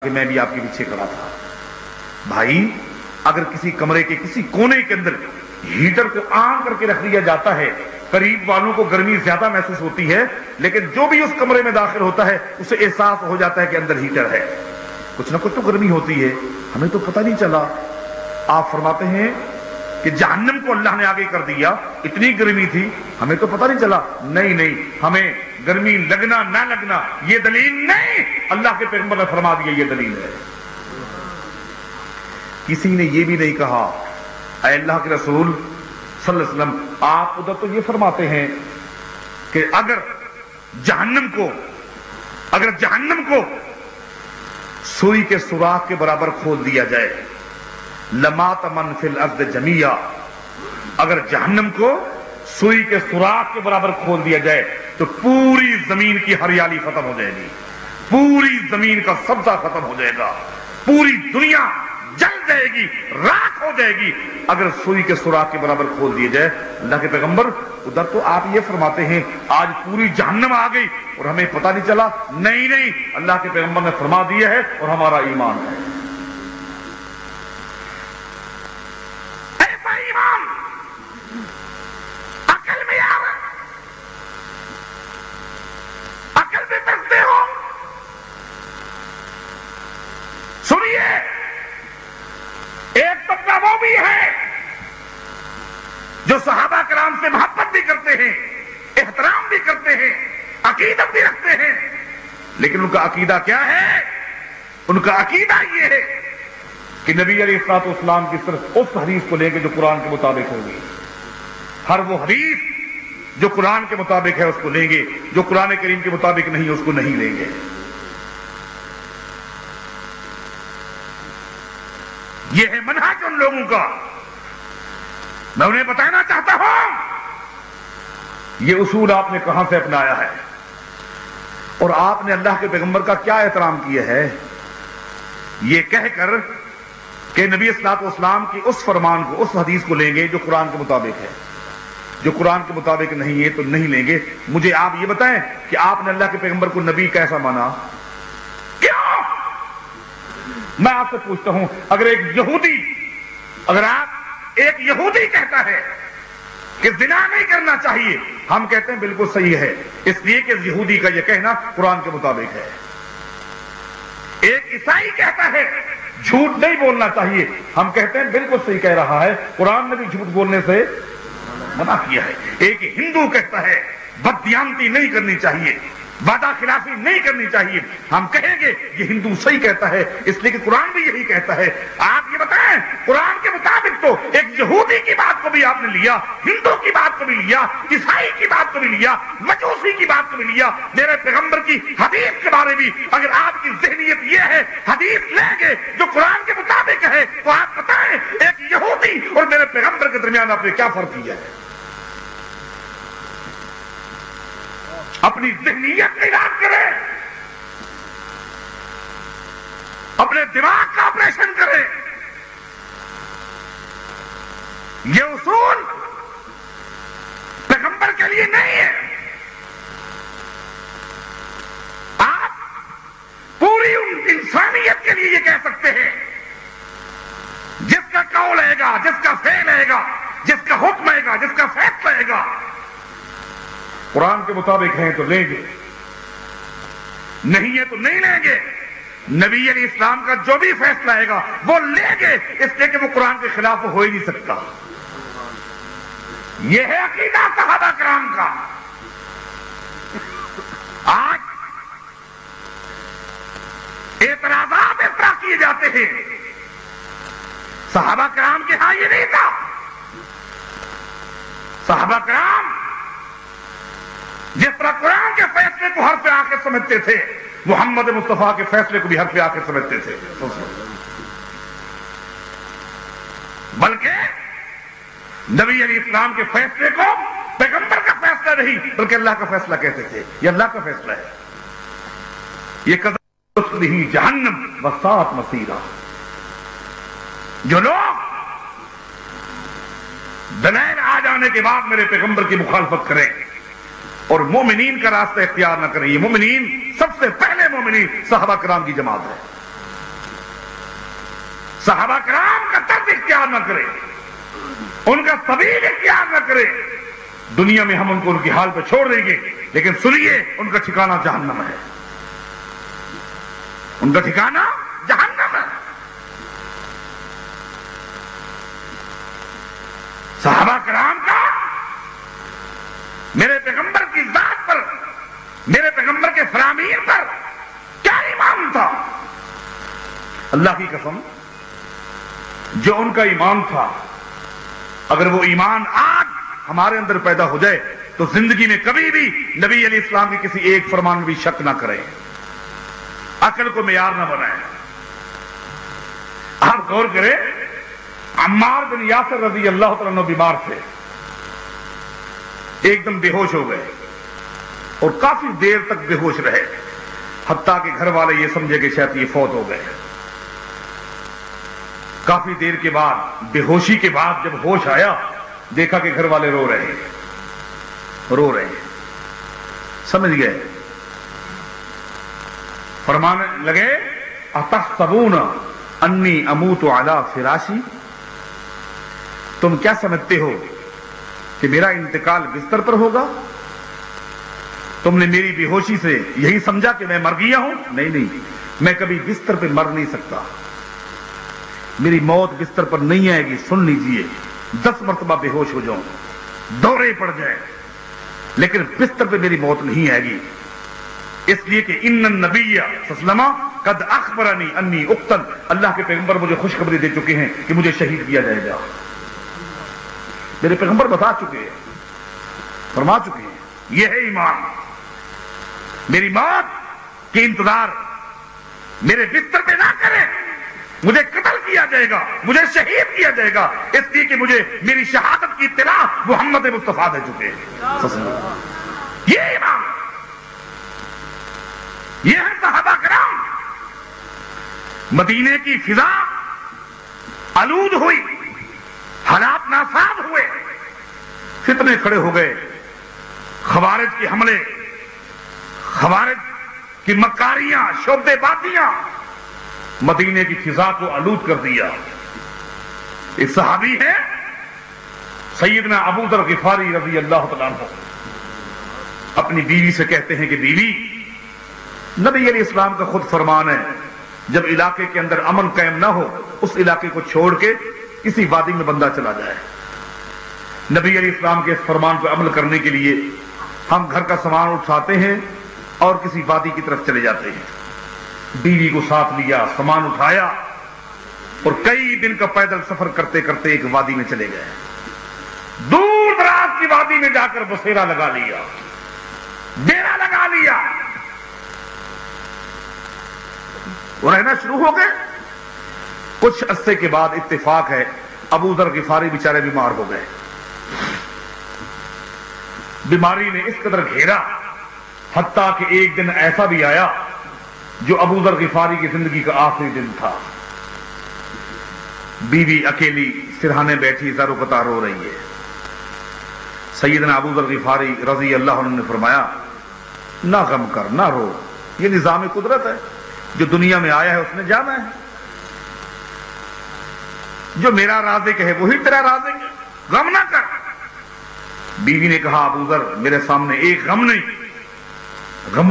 کہ میں بھی آپ کے پیچھے کھڑا تھا۔ بھائی اگر کسی کمرے کے کسی کونے کے اندر ہیٹر کو آن کر کے رکھ دیا جاتا ہے، قریب والوں کو گرمی زیادہ محسوس ہوتی ہے، لیکن جو بھی اس کمرے میں داخل ہوتا ہے اسے احساس ہو جاتا ہے کہ اندر ہیٹر ہے، کچھ نہ کچھ تو گرمی ہوتی ہے، ہمیں تو پتہ نہیں چلا۔ آپ فرماتے ہیں کہ جہنم کو اللہ نے آگے کر دیا، اتنی گرمی تھی ہمیں تو پتہ نہیں چلا۔ نہیں، ہمیں گرمی لگنا نہ لگنا یہ دلیل نہیں، اللہ کے پیغمبر نے فرما دیا یہ دلیل ہے۔ کسی نے یہ بھی نہیں کہا اے اللہ کے رسول صلی اللہ علیہ وسلم، آپ ادھر تو یہ فرماتے ہیں کہ اگر جہنم کو سوئی کے سوراخ کے برابر کھول دیا جائے، لمات من فی الارض جمیعا، اگر جہنم کو سوئی کے سوراخ کے برابر کھول دیا جائے تو پوری زمین کی ہریالی ختم ہو جائے گی، پوری زمین کا سبزہ ختم ہو جائے گا، پوری دنیا جل جائے گی، راکھ ہو جائے گی اگر سوئی کے سوراخ کے برابر کھول دیے جائے۔ اللہ کے پیغمبر ادھر تو آپ یہ فرماتے ہیں آج پوری جہنم آ گئی اور ہمیں پتہ نہیں چلا۔ نہیں، اللہ کے پیغمبر نے فرما دیا ہے اور ہمارا ایمان ہے۔ ایسا ایمان عقل میں آ رہا، عقل میں بستے ہو۔ سنیے، ایک طبقہ وہ بھی ہے جو صحابہ کرام سے محبت بھی کرتے ہیں، احترام بھی کرتے ہیں، عقیدت بھی رکھتے ہیں، لیکن ان کا عقیدہ کیا ہے؟ ان کا عقیدہ یہ ہے کہ نبی علیہ الصلوۃ والسلام کی صرف اس حدیث کو لیں گے جو قرآن کے مطابق ہوگی، ہر وہ حدیث جو قرآن کے مطابق ہے اس کو لیں گے، جو قرآن کریم کے مطابق نہیں اس کو نہیں لیں گے۔ یہ ہے منہج ان لوگوں کا۔ میں انہیں بتانا چاہتا ہوں یہ اصول آپ نے کہاں سے اپنایا ہے اور آپ نے اللہ کے پیغمبر کا کیا احترام کیا ہے، یہ کہہ کر کہ نبی صلی اللہ علیہ وسلم کی اس فرمان کو، اس حدیث کو لیں گے جو قرآن کے مطابق ہے، جو قرآن کے مطابق نہیں ہے تو نہیں لیں گے۔ مجھے آپ یہ بتائیں کہ آپ نے اللہ کے پیغمبر کو نبی کیسا مانا؟ میں آپ سے پوچھتا ہوں، اگر ایک یہودی کہتا ہے کہ زنا نہیں کرنا چاہیے، ہم کہتے ہیں بالکل صحیح ہے، اس لیے کہ یہودی کا یہ کہنا قرآن کے مطابق ہے۔ ایک عیسائی کہتا ہے جھوٹ نہیں بولنا چاہیے، ہم کہتے ہیں بالکل صحیح کہہ رہا ہے، قرآن نے بھی جھوٹ بولنے سے منع کیا ہے۔ ایک ہندو کہتا ہے بددیانتی نہیں کرنی چاہیے، وعدہ خلافی نہیں کرنی چاہیے، ہم کہیں گے یہ ہندو صحیح کہتا ہے اس لیے کہ قرآن بھی یہی کہتا ہے۔ آپ یہ بتائیں قرآن کے مطابق تو ایک یہودی کی بات کو بھی آپ نے لیا، ہندو کی بات کو بھی لیا، عیسائی کی بات کو بھی لیا، مجوسی کی بات کو بھی لیا، میرے پیغمبر کی حدیث کے بارے بھی اگر آپ کی ذہنیت یہ ہے حدیث لیں گے جو قرآن کے مطابق ہے، تو آپ بتائیں ایک یہودی اور میرے پیغمبر کے درمیان آپ نے کیا فرق کیا ہے؟ اپنی ذہنیت کا علاج کریں، اپنے دماغ کا آپریشن کریں۔ یہ اصول پیغمبر کے لیے نہیں ہے۔ آپ پوری انسانیت کے لیے یہ کہہ سکتے ہیں، جس کا قول آئے گا، جس کا فعل آئے گا، جس کا حکم آئے گا، جس کا فیصلہ آئے گا، قرآن کے مطابق ہیں تو لیں گے، نہیں ہے تو نہیں لیں گے۔ نبی علیہ السلام کا جو بھی فیصلہ آئے گا وہ لیں گے، اس لیے کہ وہ قرآن کے خلاف ہو ہی نہیں سکتا۔ یہ ہے عقیدہ صحابہ کرام کا۔ آج اعتراضات اس طرح کیے جاتے ہیں، صحابہ کرام کے ہاں یہ نہیں تھا۔ صحابہ کرام جس طرح قرآن کے فیصلے کو حرف آخر سمجھتے تھے، محمد مصطفیٰ کے فیصلے کو بھی حرف آخر سمجھتے تھے، بلکہ نبی علیہ السلام کے فیصلے کو پیغمبر کا فیصلہ نہیں بلکہ اللہ کا فیصلہ کہتے تھے۔ یہ اللہ کا فیصلہ ہے، یہ قضاء جہنم وساءت مصیرا۔ جو لوگ دلائل آ جانے کے بعد میرے پیغمبر کی مخالفت کریں اور مومنین کا راستہ اختیار نہ کریں، یہ مومنین سب سے پہلے مومنین صحابہ کرام کی جماعت ہے۔ صحابہ کرام کا طرز اختیار نہ کرے، ان کا سبیل اختیار نہ کرے، دنیا میں ہم ان کو ان کی حال پہ چھوڑ دیں گے، لیکن سنیے ان کا ٹھکانہ جہنم ہے، ان کا ٹھکانہ جہنم ہے۔ صحابہ کرام کا میرے پیغمبر کی ذات پر، میرے پیغمبر کے فرامین پر کیا ایمان تھا؟ اللہ کی قسم، جو ان کا ایمان تھا، اگر وہ ایمان آج ہمارے اندر پیدا ہو جائے تو زندگی میں کبھی بھی نبی علیہ السلام کی کسی ایک فرمان میں بھی شک نہ کریں، عقل کو معیار نہ بنائیں۔ آپ غور کریں، عمار بن یاسر رضی اللہ تعالیٰ عنہ بیمار تھے، ایک دم بے ہوش ہو گئے اور کافی دیر تک بے ہوش رہے، حتیٰ کہ گھر والے یہ سمجھے کہ شاید یہ فوت ہو گئے۔ کافی دیر کے بعد، بے ہوشی کے بعد جب ہوش آیا، دیکھا کہ گھر والے رو رہے ہیں، سمجھ گئے، فرمانے لگے اتحسبون انی اموت علی فراشی، تم کیا سمجھتے ہو کہ میرا انتقال بستر پر ہوگا؟ تم نے میری بے ہوشی سے یہی سمجھا کہ میں مر گیا ہوں؟ نہیں، میں کبھی بستر پہ مر نہیں سکتا، میری موت بستر پر نہیں آئے گی۔ سن لیجئے، 10 مرتبہ بے ہوش ہو جاؤں، دورے پڑ جائیں، لیکن بستر پہ میری موت نہیں آئے گی، اس لیے کہ ان النبی صلی اللہ علیہ وسلم قد اخبرنی انی اقتل، اللہ کے پیغمبر مجھے خوشخبری دے چکے ہیں کہ مجھے شہید کیا جائے گا۔ میرے پیغمبر بتا چکے ہیں، فرما چکے ہیں، یہ ہے ایمان۔ میری موت کی انتظار میرے بستر پہ نہ کریں، مجھے قتل کیا جائے گا، مجھے شہید کیا جائے گا، اس لیے کہ مجھے میری شہادت کی اطلاع محمد مصطفیٰ دے چکے ہیں۔ یہ ایمان، یہ ہے صحابہ کرام۔ مدینے کی فضا آلود ہوئی، حالات ناساز ہوئے، فتنے کھڑے ہو گئے، خوارج کے حملے، خوارج کی مکاریاں، شعبے بازیاں مدینے کی فضا کو آلود کر دیا۔ ایک صحابی ہے سیدنا ابو ذر غفاری رضی اللہ تعالیٰ عنہ، اپنی بیوی سے کہتے ہیں کہ بیوی، نبی علیہ السلام کا خود فرمان ہے، جب علاقے کے اندر امن قائم نہ ہو، اس علاقے کو چھوڑ کے کسی وادی میں بندہ چلا جائے۔ نبی علیہ السلام کے اس فرمان پر عمل کرنے کے لیے ہم گھر کا سامان اٹھاتے ہیں اور کسی وادی کی طرف چلے جاتے ہیں۔ بیوی کو ساتھ لیا، سامان اٹھایا اور کئی دن کا پیدل سفر کرتے کرتے ایک وادی میں چلے گئے۔ دور دراز کی وادی میں جا کر بسیرا لگا لیا، ڈیرا لگا لیا، وہ رہنا شروع ہو گئے۔ کچھ عرصے کے بعد اتفاق ہے ابو ذر غفاری بیچارے بیمار ہو گئے۔ بیماری نے اس قدر گھیرا حتیٰ کہ ایک دن ایسا بھی آیا جو ابو ذر غفاری کی زندگی کا آخری دن تھا۔ بیوی اکیلی سرہانے بیٹھی زار و قطار رو رہی ہے۔ سیدنا ابو ذر غفاری رضی اللہ عنہ نے فرمایا، نہ غم کر، نہ رو، یہ نظام قدرت ہے، جو دنیا میں آیا ہے اس نے جانا ہے، جو میرا رازق ہے وہی تیرا رازق ہے، غم نہ کر۔ بیوی نے کہا، ابو ذر میرے سامنے ایک غم نہیں، غم